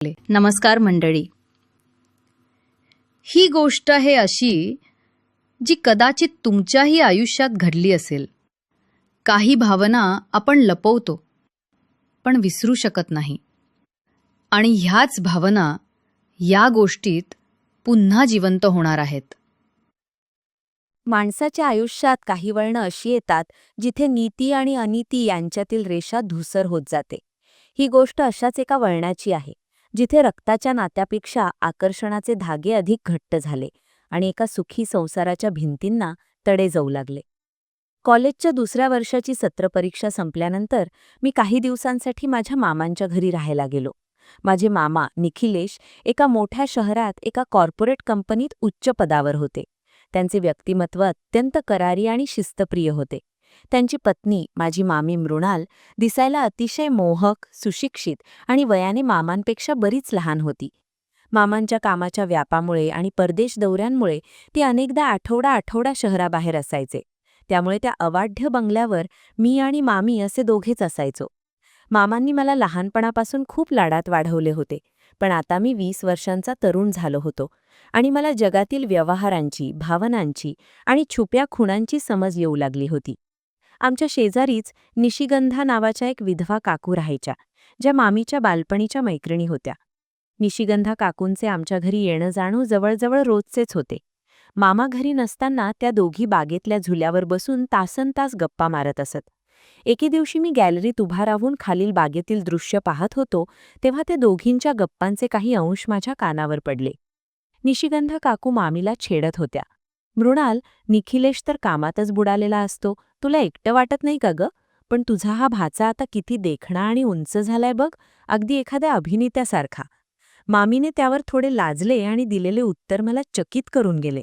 नमस्कार मंडळी. ही गोष्ट आहे अशी जी कदाचित तुमच्याही आयुष्यात घडली असेल. काही भावना आपण लपवतो पण विसरू शकत नाही, आणि ह्याच भावना या गोष्टीत पुन्हा जिवंत होणार आहेत. माणसाच्या आयुष्यात काही वळणं अशी येतात जिथे नीती आणि अनिती यांच्यातील रेषा धूसर होत जाते. ही गोष्ट अशाच एका वळणाची आहे जिथे रक्ताच्या नात्यापेक्षा आकर्षणाचे धागे अधिक घट्ट झाले आणि एका सुखी संसाराच्या भिंतींना तडे जाऊ लागले. कॉलेजच्या दुसऱ्या वर्षाची सत्रपरीक्षा संपल्यानंतर मी काही दिवसांसाठी माझ्या मामांच्या घरी राहायला गेलो. माझे मामा निखिलेश एका मोठ्या शहरात एका कॉर्पोरेट कंपनीत उच्च पदावर होते. त्यांचे व्यक्तिमत्व अत्यंत करारी आणि शिस्तप्रिय होते. त्यांची पत्नी माझी मामी मृणाल दिसायला अतिशय मोहक, सुशिक्षित आणि वयाने मामांपेक्षा बरीच लहान होती. मामांच्या कामाच्या व्यापामुळे आणि परदेश दौऱ्यांमुळे ते अनेकदा आठवडा शहराबाहेर असायचे. त्यामुळे त्या अवाढ्य बंगल्यावर मी आणि मामी असे दोघेच असायचो. मामांनी मला लहानपणापासून खूप लाडात वाढवले होते, पण आता मी 20 वर्षांचा तरुण झालो होतो आणि मला जगातील व्यवहारांची, भावनांची आणि छुप्या खुणांची समज येऊ लागली होती. आमच्या शेजारीच निशिगंधा नावाच्या एक विधवा काकू राहायच्या, ज्या मामीच्या बालपणीच्या मैत्रिणी होत्या. निशिगंधा काकूंचे आमच्या घरी येणं जाणं जवळजवळ रोजचेच होते. मामा घरी नसताना त्या दोघी बागेतल्या झुल्यावर बसून तासनतास गप्पा मारत असत. एके दिवशी मी गॅलरीत उभा राहून खालील बागेतील दृश्य पाहत होतो, तेव्हा त्या दोघींच्या गप्पांचे काही अंश माझ्या कानावर पडले. निशिगंधा काकू मामीला छेडत होत्या. मृणाल, निखिलेश तर कामातच बुडालेला असतो, तुला एकटं वाटत नाही का ग? पण तुझा हा भाचा आता किती देखणा आणि उंच झालाय बघ, अगदी एखाद्या अभिनेत्यासारखा. मामीने त्यावर थोडे लाजले आणि दिलेले उत्तर मला चकित करून गेले.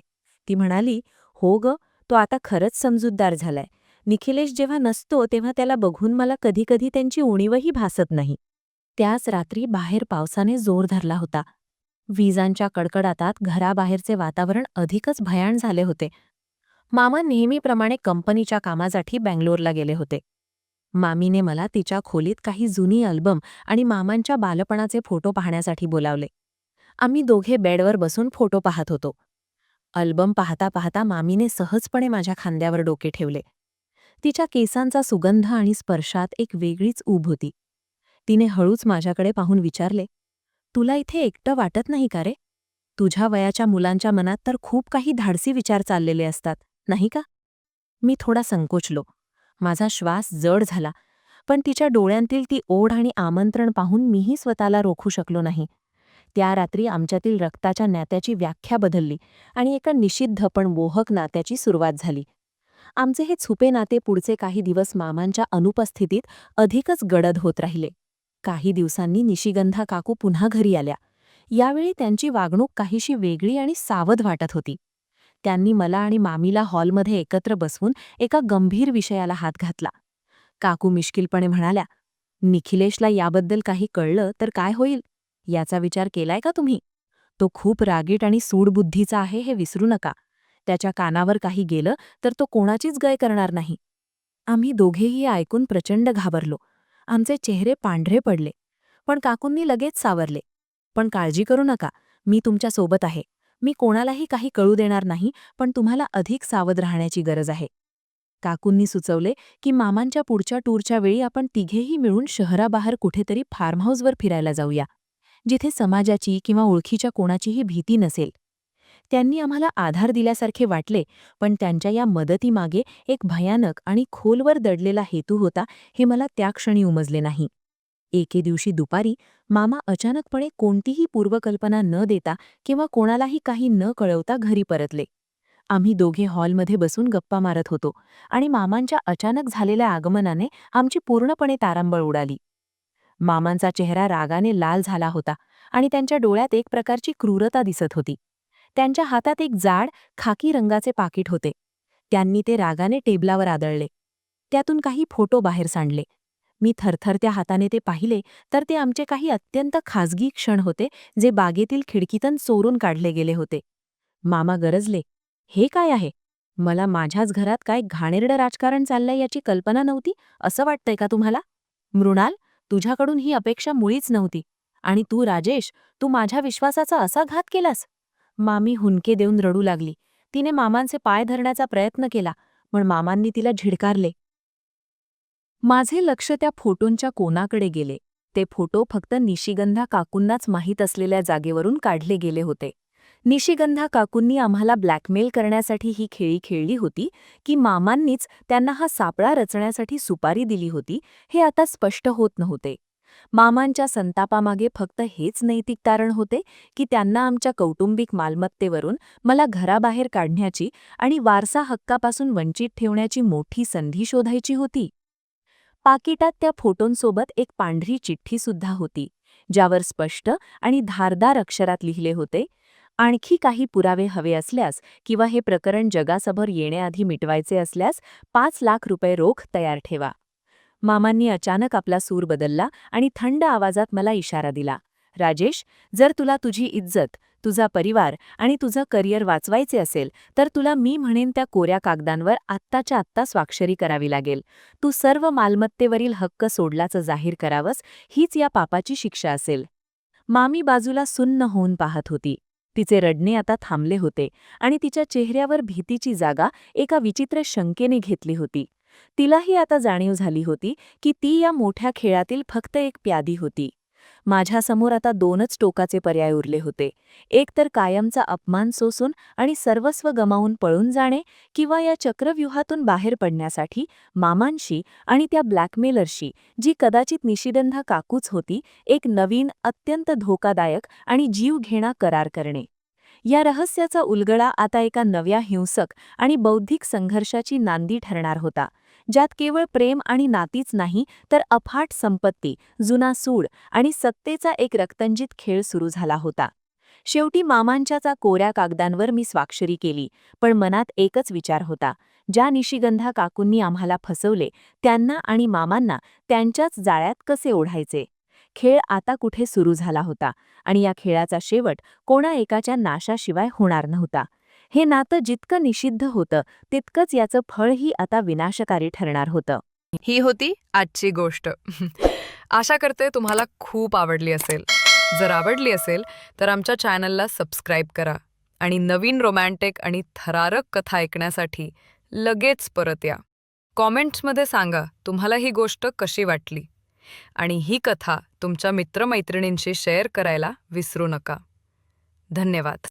ती म्हणाली, हो ग, तो आता खरंच समजूतदार झालाय. निखिलेश जेव्हा नसतो तेव्हा त्याला बघून मला कधीकधी त्यांची उणीवही भासत नाही. त्याच रात्री बाहेर पावसाने जोर धरला होता. विजांच्या कडकडाटात घराबाहेरचे वातावरण अधिकच भयाण झाले होते. मामा नेहमीप्रमाणे कंपनीच्या कामासाठी बँगलोरला गेले होते. मामीने मला तिच्या खोलीत काही जुनी अल्बम आणि मामांच्या बालपणाचे फोटो पाहण्यासाठी बोलावले. आम्ही दोघे बेडवर बसून फोटो पाहत होतो. अल्बम पाहता पाहता मामीने सहजपणे माझ्या खांद्यावर डोके ठेवले. तिच्या केसांचा सुगंध आणि स्पर्शात एक वेगळीच ऊब होती. तिने हळूच माझ्याकडे पाहून विचारले, तुला इथे एकटं वाटत नाही का रे? तुझ्या वयाच्या मुलांच्या मनात तर खूप काही धाडसी विचार चाललेले असतात, नाही का? मी थोडा संकोचलो. माझा श्वास जड झाला, पण तिच्या डोळ्यांतील ती ओढ आणि आमंत्रण पाहून मीही स्वतःला रोखू शकलो नाही. त्या रात्री आमच्यातील रक्ताच्या नात्याची व्याख्या बदलली आणि एका निषिद्ध पण मोहक नात्याची सुरुवात झाली. आमचे हे छुपे नाते पुढचे काही दिवस मामांच्या अनुपस्थितीत अधिकच गडद होत राहिले. काही दिवसांनी निशिगंधा काकू पुन्हा घरी आल्या. यावेळी त्यांची वागणूक काहीशी वेगळी आणि सावध वाटत होती. त्यांनी मला आणि मामीला हॉलमध्ये एकत्र बसवून एका गंभीर विषयाला हात घातला. काकू मिश्किलपणे म्हणाल्या, निखिलेशला याबद्दल काही कळलं तर काय होईल? याचा विचार केलाय का तुम्ही? तो खूप रागीट आणि सूडबुद्धीचा आहे, हे विसरू नका. त्याच्या कानावर काही गेलं तर तो कोणाचीच गय करणार नाही. आम्ही दोघेही ऐकून प्रचंड घाबरलो. आमचे चेहरे पांढरे पडले. पण काकूंनी लगेच सावरले. पण काळजी करू नका, मी तुमच्या सोबत आहे. मी कोणालाही काही कळू देणार नाही, पण तुम्हाला अधिक सावध राहण्याची गरज आहे. काकूंनी सुचवले की मामांच्या पुढच्या टूरच्या वेळी आपण तिघेही मिळून शहराबाहेर कुठेतरी फार्म हाऊसवर फिरायला जाऊया, जिथे समाजाची किंवा ओळखीच्या कोणाचीही भीती नसेल. त्यांनी आम्हाला आधार दिल्यासारखे वाटले, पण त्यांच्या या मदतीमागे एक भयानक आणि खोलवर दडलेला हेतू होता, हे मला त्या क्षणी उमजले नाही. एके दिवशी दुपारी मामा अचानकपणे कोणतीही पूर्वकल्पना न देता किंवा कोणालाही काही न कळवता घरी परतले. आम्ही दोघे हॉलमध्ये बसून गप्पा मारत होतो आणि मामांच्या अचानक झालेल्या आगमनाने आमची पूर्णपणे तारांबळ उडाली. मामांचा चेहरा रागाने लाल झाला होता आणि त्यांच्या डोळ्यात एक प्रकारची क्रूरता दिसत होती. त्यांच्या हातात एक जाड, खाकी रंगाचे पाकीट होते. त्यांनी ते रागाने टेबलावर आदळले. त्यातून काही फोटो बाहेर सांडले. मी थरथरत्या हाताने ते पाहिले तर ते आमचे काही अत्यंत खाजगी क्षण होते, जे बागेतील खिडकीतून चोरून काढले गेले होते. मामा गरजले, हे काय आहे? मला माझ्याच घरात काय घाणेरडं राजकारण चाललंय याची कल्पना नव्हती, असं वाटतंय का तुम्हाला? मृणाल, तुझ्याकडून ही अपेक्षा मुळीच नव्हती. आणि तू राजेश, तू माझ्या विश्वासाचा असा घात केलास? मामी हुंदके देऊन रडू लागली. तिने मामांचे पाय धरण्याचा प्रयत्न केला, पण मामांनी तिला झिडकारले. माझे लक्ष त्या फोटोंच्या कोनाकडे गेले. ते फोटो फक्त निशिगंधा काकूंनाच माहीत असलेल्या जागेवरून काढले गेले होते. निशिगंधा काकूंनी आम्हाला ब्लॅकमेल करण्यासाठी ही खेळी खेळली होती की मामांनीच त्यांना हा सापळा रचण्यासाठी सुपारी दिली होती, हे आता स्पष्ट होत नव्हते. मामांच्या संतापामागे फक्त हेच नैतिक तारण होते की त्यांना आमच्या कौटुंबिक मालमत्तेवरून मला घराबाहेर काढण्याची आणि वारसा हक्कापासून वंचित ठेवण्याची मोठी संधी शोधायची होती. पाकिटात त्या फोटोंसोबत एक पांढरी चिठ्ठीसुद्धा होती, ज्यावर स्पष्ट आणि धारदार अक्षरात लिहिले होते, आणखी काही पुरावे हवे असल्यास किंवा हे प्रकरण जगासमोर येण्याआधी मिटवायचे असल्यास 5 लाख रुपये रोख तयार ठेवा. मामांनी अचानक आपला सूर बदलला आणि थंड आवाजात मला इशारा दिला. राजेश, जर तुला तुझी इज्जत, तुझा परिवार आणि तुझं करिअर वाचवायचे असेल तर तुला मी म्हणेन त्या कोऱ्या कागदांवर आत्ताच्या आत्ता स्वाक्षरी करावी लागेल. तू सर्व मालमत्तेवरील हक्क सोडल्याचं जाहीर करावंस, हीच या पापाची शिक्षा असेल. मामी बाजूला सुन्न होऊन पाहत होती. तिचे रडणे आता थांबले होते आणि तिच्या चेहऱ्यावर भीतीची जागा एका विचित्र शंकेने घेतली होती. तिलाही आता जाणीव झाली होती की ती या मोठ्या खेळातील फक्त एक प्यादी होती. माझ्यासमोर आता 2च टोकाचे पर्याय उरले होते. एक तर कायमचा अपमान सोसून आणि सर्वस्व गमावून पळून जाणे, किंवा या चक्रव्यूहातून बाहेर पडण्यासाठी मामांशी आणि त्या ब्लॅकमेलरशी, जी कदाचित निशिगंधा काकूच होती, एक नवीन, अत्यंत धोकादायक आणि जीवघेणा करार करणे. या रहस्याचा उलगडा आता एका नव्या हिंसक आणि बौद्धिक संघर्षाची नांदी ठरणार होता, ज्यात केवळ प्रेम आणि नातीच नाही तर अफाट संपत्ती, जुना सूड आणि सत्तेचा एक रक्तंजित खेळ सुरू झाला होता. शेवटी मामांच्याचा कोऱ्या कागदांवर मी स्वाक्षरी केली, पण मनात एकच विचार होता: ज्या निशिगंधा काकूंनी आम्हाला फसवले त्यांना आणि मामांना त्यांच्याच जाळ्यात कसे ओढायचे. खेळ आता कुठे सुरू झाला होता आणि या खेळाचा शेवट कोणा एकाच्या नाशाशिवाय होणार नव्हता. हे नातं जितकं निषिद्ध होतं तितकंच याचं फळही आता विनाशकारी ठरणार होतं. ही होती आजची गोष्ट. आशा करते तुम्हाला खूप आवडली असेल. जर आवडली असेल तर आमच्या चॅनलला सबस्क्राईब करा आणि नवीन रोमॅन्टिक आणि थरारक कथा ऐकण्यासाठी लगेच परत या. कॉमेंट्समध्ये सांगा तुम्हाला ही गोष्ट कशी वाटली आणि ही कथा तुमच्या मित्रमैत्रिणींशी शेअर करायला विसरू नका. धन्यवाद.